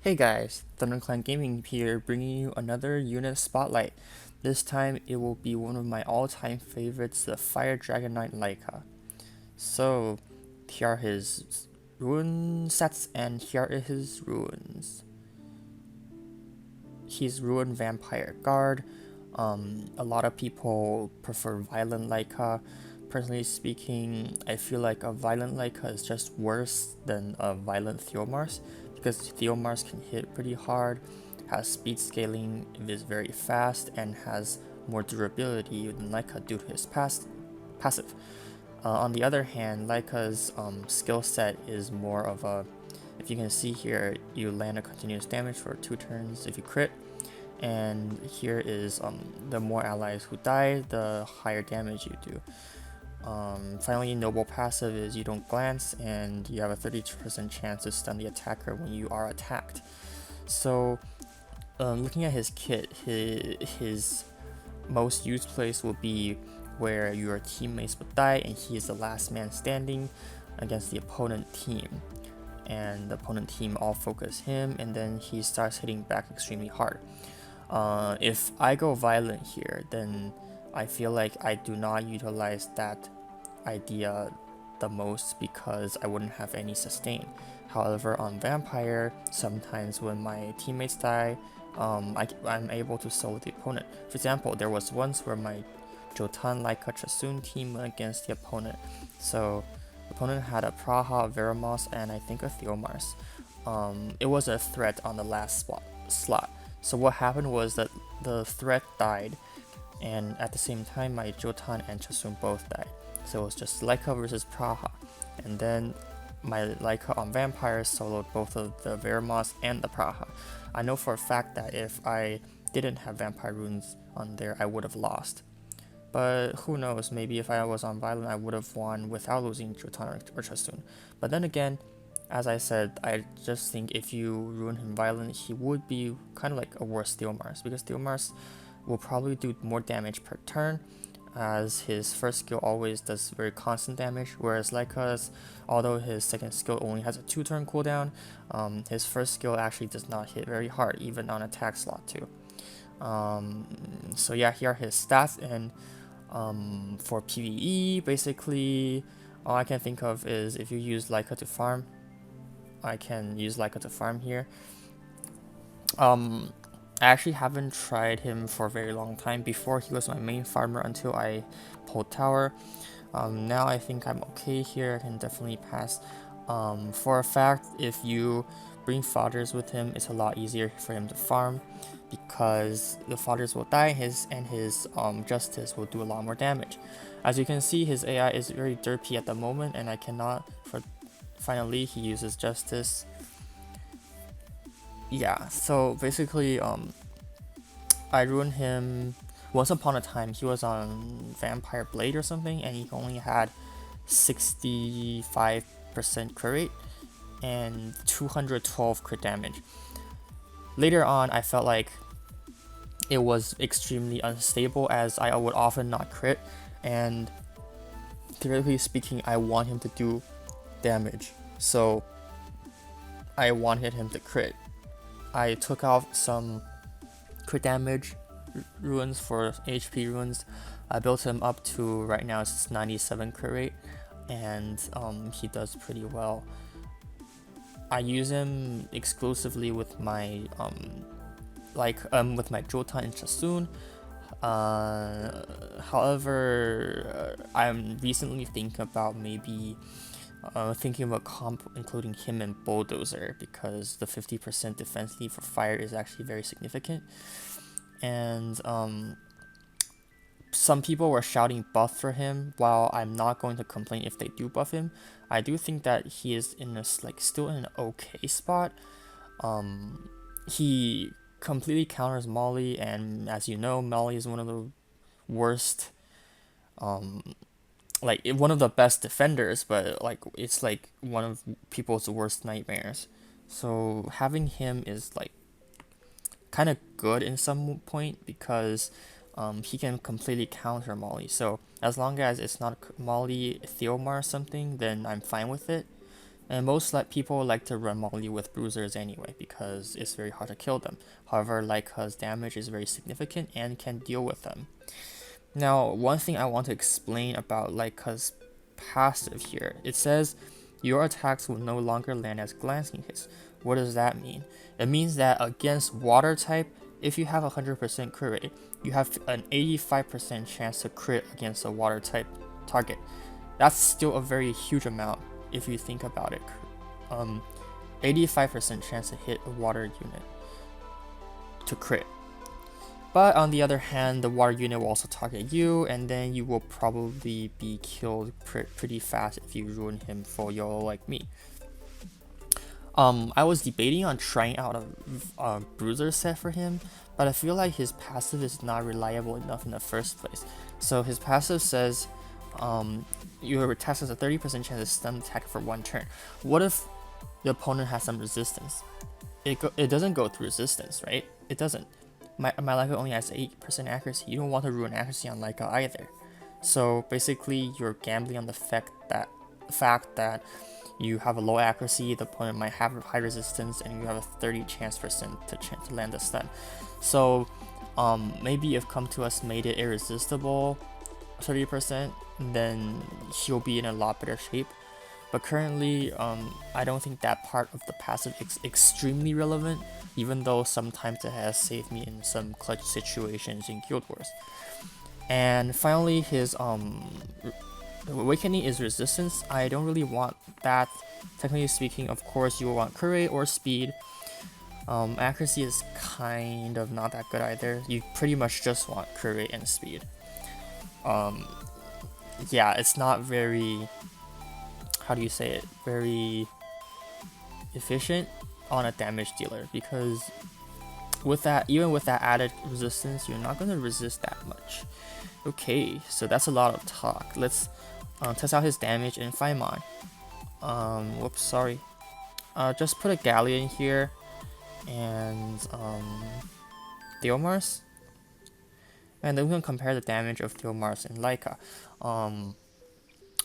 Hey guys, ThunderClan Gaming here, bringing you another unit spotlight. This time it will be one of my all-time favorites, the Fire Dragon Knight Leica. So, here are his rune sets, and here are his runes. He's Rune Vampire Guard. A lot of people prefer Violent Leica. Personally speaking, I feel like a Violent Leica is just worse than a Violent Theomars because Theomars can hit pretty hard, has speed scaling, is very fast, and has more durability than Leica due to his passive. On the other hand, Leica's skill set is more of a, if you can see here, you land a continuous damage for 2 turns if you crit, and here is the more allies who die, the higher damage you do. Finally, noble passive is you don't glance, and you have a 30% chance to stun the attacker when you are attacked. So, looking at his kit, his most used place will be where your teammates would die and he is the last man standing against the opponent team. And the opponent team all focus him, and then he starts hitting back extremely hard. If I go violent here, then I feel like I do not utilize that idea the most because I wouldn't have any sustain. However, on Vampire, sometimes when my teammates die, I'm able to solo the opponent. For example, there was once where my Jotan Laika Chasun team went against the opponent. So the opponent had a Praha, a Veramos, and I think a Theomars. It was a threat on the last slot. So what happened was that the threat died, and at the same time my Jotan and Chasun both died. So it was just Leica versus Praha. And then my Leica on Vampire soloed both of the Veramos and the Praha. I know for a fact that if I didn't have Vampire runes on there, I would have lost. But who knows, maybe if I was on Violent, I would have won without losing Jotan or Chasun. But then again, as I said, I just think if you ruin him Violent, he would be kind of like a worse Theomars, because Theomars will probably do more damage per turn, as his first skill always does very constant damage, whereas Leica's, although his second skill only has a 2-turn cooldown, his first skill actually does not hit very hard, even on attack slot too. So yeah, here are his stats, and for PvE, basically, all I can think of is if you use Leica to farm, I can use Leica to farm here. I actually haven't tried him for a very long time. Before, he was my main farmer until I pulled tower. Now I think I'm okay here. I can definitely pass. For a fact, if you bring fodders with him, it's a lot easier for him to farm because the fodders will die, his justice will do a lot more damage. As you can see, his AI is very derpy at the moment, and I cannot. Finally, he uses justice. Yeah, so basically, I ruined him. Once upon a time, he was on Vampire Blade or something, and he only had 65% crit rate and 212 crit damage. Later on, I felt like it was extremely unstable, as I would often not crit, and theoretically speaking, I want him to do damage, so I wanted him to crit. I took off some crit damage runes for HP runes. I built him up to, right now it's 97 crit rate, and he does pretty well. I use him exclusively with my with my Jotan and Chasun. However, I'm recently thinking about maybe thinking of a comp including him and Bulldozer, because the 50% defense need for fire is actually very significant. And some people were shouting buff for him. While I'm not going to complain if they do buff him, I do think that he is in a still in an okay spot. He completely counters Molly, and as you know, Molly is one of the worst, one of the best defenders, but it's like one of people's worst nightmares. So having him is like kind of good in some point, because he can completely counter Molly. So as long as it's not Molly Theomar or something, then I'm fine with it. And most people like to run Molly with bruisers anyway because it's very hard to kill them. However, Leica's damage is very significant and can deal with them. Now, one thing I want to explain about Leica's passive here, it says your attacks will no longer land as glancing hits. What does that mean? It means that against water type, if you have a 100% crit rate, you have an 85% chance to crit against a water type target. That's still a very huge amount if you think about it. 85% chance to hit a water unit to crit. But on the other hand, the water unit will also target you, and then you will probably be killed pretty fast if you ruin him for YOLO like me. I was debating on trying out a bruiser set for him, but I feel like his passive is not reliable enough in the first place. So his passive says, your attack has a 30% chance to stun attack for 1 turn. What if the opponent has some resistance? It doesn't go through resistance, right? It doesn't. My Leica only has 8% accuracy. You don't want to ruin accuracy on Leica either. So basically, you're gambling on the fact that you have a low accuracy, the opponent might have high resistance, and you have a 30% chance to land a stun. So maybe if Come To Us made it irresistible 30%, then he'll be in a lot better shape. But currently, I don't think that part of the passive is extremely relevant, even though sometimes it has saved me in some clutch situations in Guild Wars. And finally, his Awakening is resistance. I don't really want that. Technically speaking, of course, you will want crit or speed. Accuracy is kind of not that good either. You pretty much just want crit and speed. Yeah, it's not very, how do you say it, very efficient on a damage dealer, because with that, even with that added resistance, you're not going to resist that much. Okay, so that's a lot of talk. Let's test out his damage in Theomars. Whoops, sorry. Just put a Galleon here and Theomars, and then we can compare the damage of Theomars and Leica.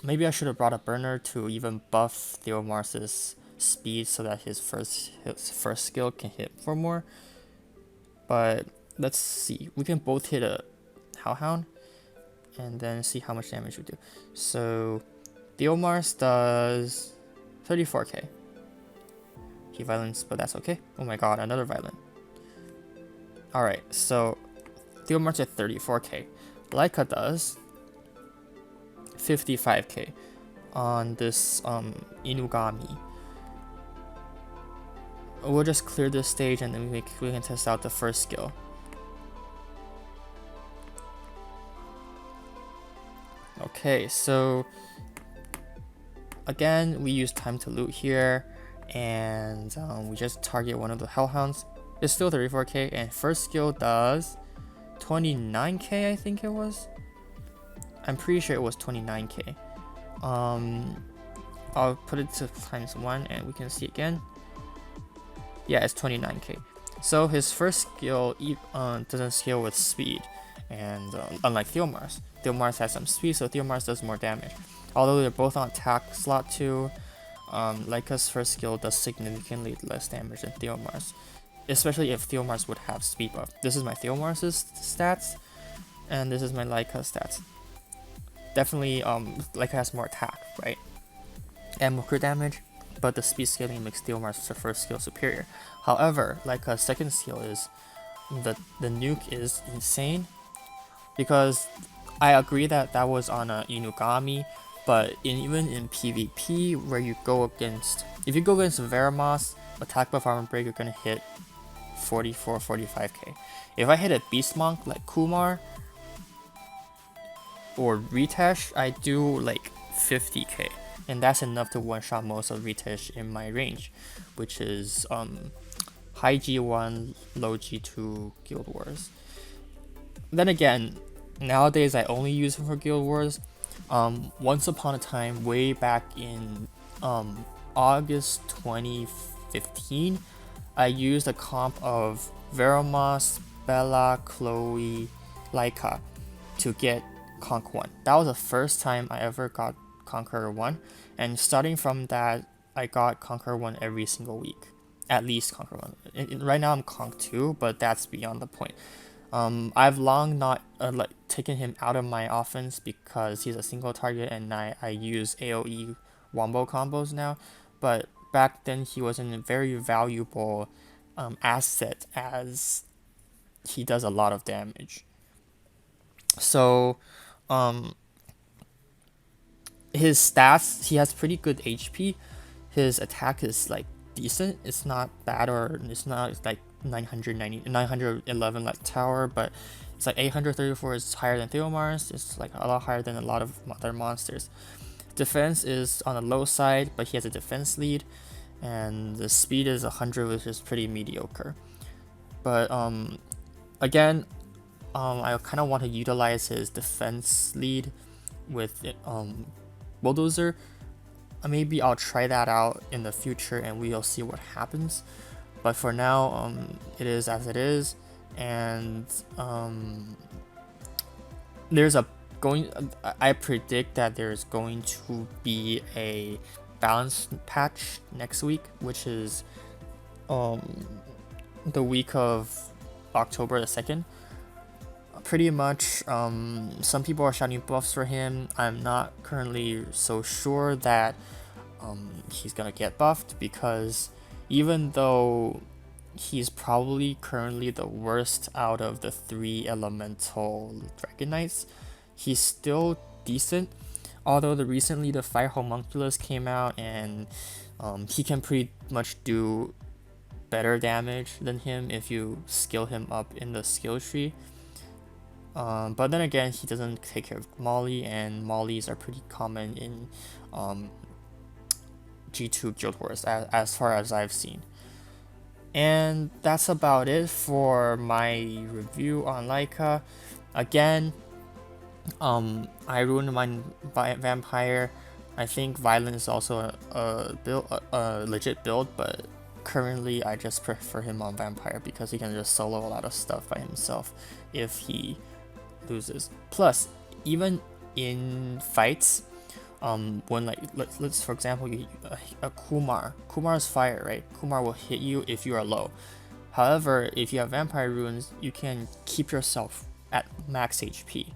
Maybe I should have brought a burner to even buff Theomars' speed so that his first skill can hit for more. But let's see. We can both hit a Hellhound and then see how much damage we do. So Theomars does 34k. He violence, but that's okay. Oh my god, another violent. Alright, so Theomars at 34k. Leica does 55k on this Inugami. We'll just clear this stage and then we can test out the first skill. Okay, so again, we use time to loot here, and we just target one of the Hellhounds. It's still 34k, and first skill does 29k, I think it was. I'm pretty sure it was 29k. I'll put it to ×1 and we can see again. Yeah, it's 29k. So his first skill doesn't scale with speed, and unlike Theomars. Theomars has some speed, so Theomars does more damage. Although they're both on attack slot 2, Leica's first skill does significantly less damage than Theomars, especially if Theomars would have speed buff. This is my Theomars' stats, and this is my Leica stats. Definitely, Leica has more attack, right? And more crit damage, but the speed scaling makes Theomars' first skill superior. However, Leica's second skill is the nuke is insane, because I agree that that was on a Inugami, but even in PvP, where you go against, if you go against Theomars, attack buff armor break, you're gonna hit 44, 45k. If I hit a beast monk like Kumar or Ritesh, I do like 50k, and that's enough to one-shot most of Ritesh in my range, which is high G1, low G2 Guild Wars. Then again, nowadays I only use him for Guild Wars. Once upon a time, way back in August 2015, I used a comp of Theomars, Bella, Chloe, Leica to get Conk 1. That was the first time I ever got Conqueror 1, and starting from that, I got Conquer 1 every single week. At least Conquer 1. Right now I'm Conk 2, but that's beyond the point. I've long not taken him out of my offense because he's a single target and I use AoE wombo combos now. But back then he was a very valuable asset as he does a lot of damage. So um, his stats, he has pretty good HP. His attack is like decent. It's not bad, or it's not like 911 like tower, but it's like 834 is higher than Theomars. It's like a lot higher than a lot of other monsters. Defense is on the low side, but he has a defense lead, and the speed is 100, which is pretty mediocre. But again, I kind of want to utilize his defense lead with Bulldozer. Maybe I'll try that out in the future and we'll see what happens. But for now, it is as it is, and there's a going. I predict that there's going to be a balance patch next week, which is the week of October the 2nd. Pretty much, some people are shouting buffs for him. I'm not currently so sure that he's gonna get buffed, because even though he's probably currently the worst out of the 3 elemental Dragon Knights, he's still decent. Although recently the Fire Homunculus came out and he can pretty much do better damage than him if you skill him up in the skill tree. But then again, he doesn't take care of Molly, and Mollies are pretty common in G2 Guild Wars as far as I've seen. And that's about it for my review on Leica. Again, I ruined my vampire. I think Violent is also a legit build, but currently I just prefer him on vampire because he can just solo a lot of stuff by himself if he loses. Plus, even in fights, when like let's for example, a Kumar's fire, right? Kumar will hit you if you are low. However, if you have vampire runes, you can keep yourself at max HP,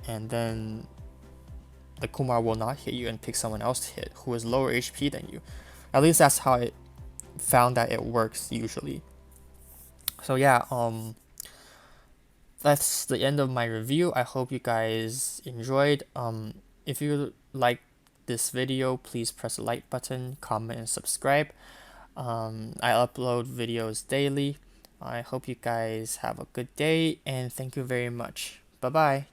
and then the Kumar will not hit you and pick someone else to hit who is lower HP than you. At least that's how I found that it works usually. So yeah, that's the end of my review. I hope you guys enjoyed. If you like this video, please press the like button, comment, and subscribe. I upload videos daily. I hope you guys have a good day, and thank you very much. Bye bye.